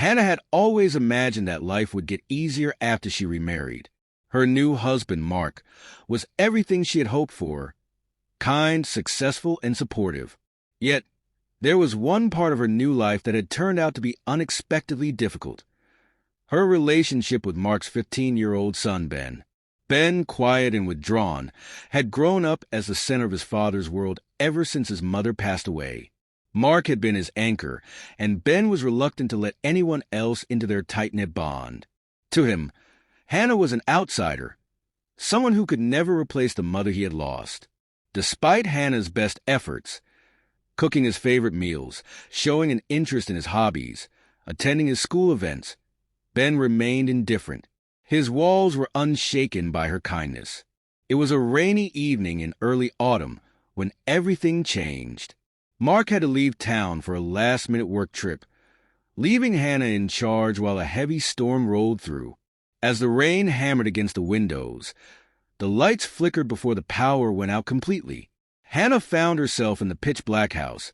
Hannah had always imagined that life would get easier after she remarried. Her new husband, Mark, was everything she had hoped for: kind, successful, and supportive. Yet, there was one part of her new life that had turned out to be unexpectedly difficult. Her relationship with Mark's 15-year-old son, Ben. Ben, quiet and withdrawn, had grown up as the center of his father's world ever since his mother passed away. Mark had been his anchor, and Ben was reluctant to let anyone else into their tight-knit bond. To him, Hannah was an outsider, someone who could never replace the mother he had lost. Despite Hannah's best efforts, cooking his favorite meals, showing an interest in his hobbies, attending his school events, Ben remained indifferent. His walls were unshaken by her kindness. It was a rainy evening in early autumn when everything changed. Mark had to leave town for a last-minute work trip, leaving Hannah in charge while a heavy storm rolled through. As the rain hammered against the windows, the lights flickered before the power went out completely. Hannah found herself in the pitch-black house,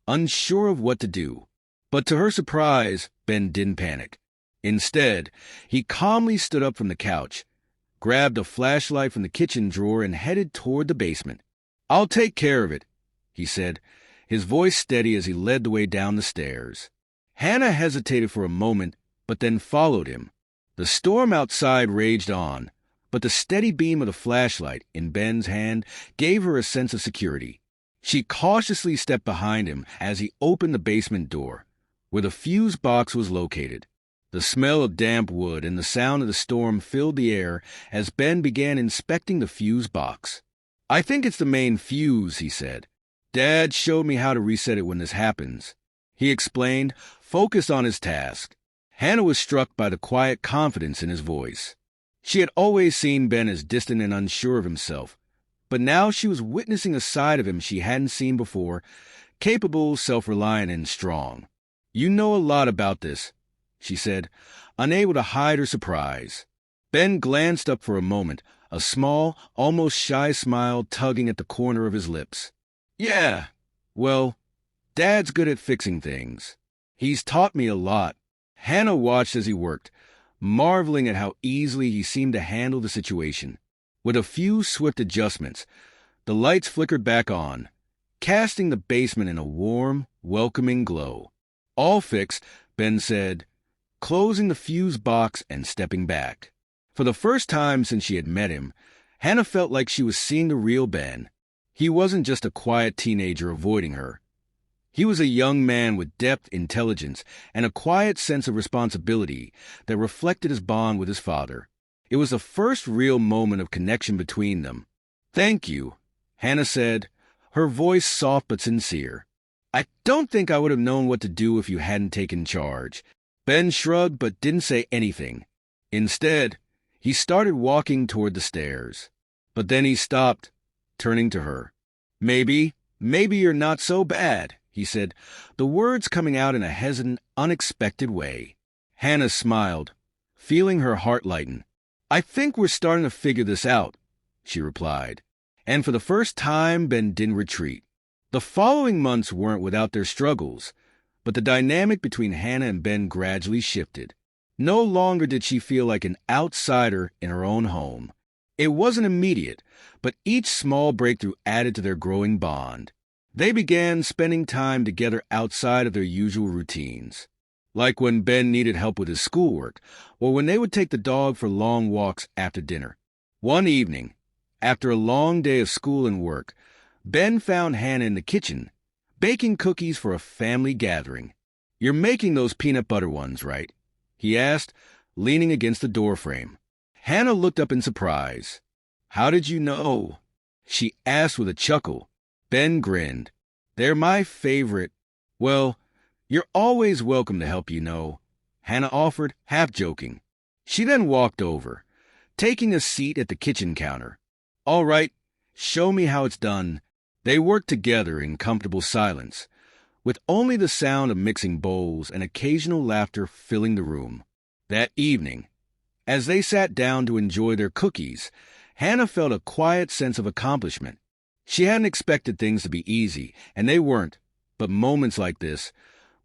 unsure of what to do. But to her surprise, Ben didn't panic. Instead, he calmly stood up from the couch, grabbed a flashlight from the kitchen drawer, and headed toward the basement. "I'll take care of it," he said, his voice steady as he led the way down the stairs. Hannah hesitated for a moment, but then followed him. The storm outside raged on, but the steady beam of the flashlight in Ben's hand gave her a sense of security. She cautiously stepped behind him as he opened the basement door, where the fuse box was located. The smell of damp wood and the sound of the storm filled the air as Ben began inspecting the fuse box. "I think it's the main fuse," he said. "Dad showed me how to reset it when this happens," he explained, focused on his task. Hannah was struck by the quiet confidence in his voice. She had always seen Ben as distant and unsure of himself, but now she was witnessing a side of him she hadn't seen before, capable, self-reliant, and strong. "You know a lot about this," she said, unable to hide her surprise. Ben glanced up for a moment, a small, almost shy smile tugging at the corner of his lips. "Yeah, well, Dad's good at fixing things. He's taught me a lot." Hannah watched as he worked, marveling at how easily he seemed to handle the situation. With a few swift adjustments, the lights flickered back on, casting the basement in a warm, welcoming glow. "All fixed," Ben said, closing the fuse box and stepping back. For the first time since she had met him, Hannah felt like she was seeing the real Ben. He wasn't just a quiet teenager avoiding her. He was a young man with depth, intelligence, and a quiet sense of responsibility that reflected his bond with his father. It was the first real moment of connection between them. "Thank you," Hannah said, her voice soft but sincere. "I don't think I would have known what to do if you hadn't taken charge." Ben shrugged but didn't say anything. Instead, he started walking toward the stairs. But then he stopped, turning to her. Maybe you're not so bad," he said, the words coming out in a hesitant, unexpected way. Hannah smiled, feeling her heart lighten. "I think we're starting to figure this out," she replied. And for the first time, Ben didn't retreat. The following months weren't without their struggles, but the dynamic between Hannah and Ben gradually shifted. No longer did she feel like an outsider in her own home. It wasn't immediate, but each small breakthrough added to their growing bond. They began spending time together outside of their usual routines, like when Ben needed help with his schoolwork, or when they would take the dog for long walks after dinner. One evening, after a long day of school and work, Ben found Hannah in the kitchen, baking cookies for a family gathering. "You're making those peanut butter ones, right?" he asked, leaning against the doorframe. Hannah looked up in surprise. "How did you know?" she asked with a chuckle. Ben grinned. "They're my favorite." "Well, you're always welcome to help, you know," Hannah offered, half joking. She then walked over, taking a seat at the kitchen counter. "All right, show me how it's done." They worked together in comfortable silence, with only the sound of mixing bowls and occasional laughter filling the room. That evening, as they sat down to enjoy their cookies, Hannah felt a quiet sense of accomplishment. She hadn't expected things to be easy, and they weren't, but moments like this,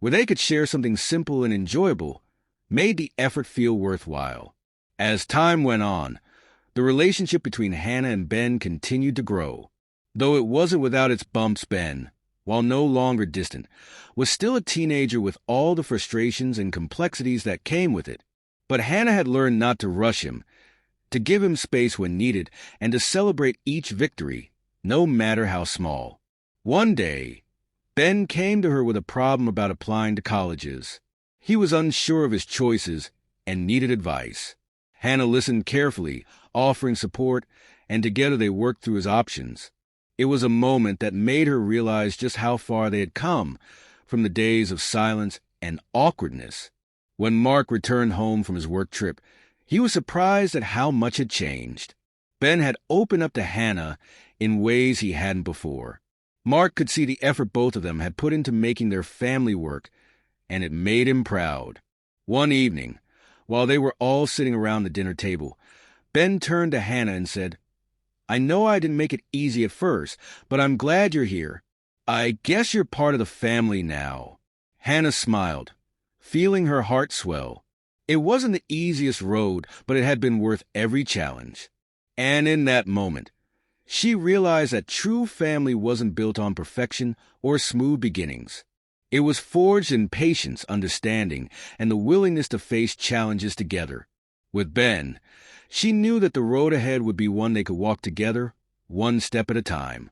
where they could share something simple and enjoyable, made the effort feel worthwhile. As time went on, the relationship between Hannah and Ben continued to grow. Though it wasn't without its bumps, Ben, while no longer distant, was still a teenager with all the frustrations and complexities that came with it. But Hannah had learned not to rush him, to give him space when needed, and to celebrate each victory, no matter how small. One day, Ben came to her with a problem about applying to colleges. He was unsure of his choices and needed advice. Hannah listened carefully, offering support, and together they worked through his options. It was a moment that made her realize just how far they had come from the days of silence and awkwardness. When Mark returned home from his work trip, he was surprised at how much had changed. Ben had opened up to Hannah in ways he hadn't before. Mark could see the effort both of them had put into making their family work, and it made him proud. One evening, while they were all sitting around the dinner table, Ben turned to Hannah and said, "I know I didn't make it easy at first, but I'm glad you're here. I guess you're part of the family now." Hannah smiled, feeling her heart swell. It wasn't the easiest road, but it had been worth every challenge. And in that moment, she realized that true family wasn't built on perfection or smooth beginnings. It was forged in patience, understanding, and the willingness to face challenges together. With Ben, she knew that the road ahead would be one they could walk together, one step at a time.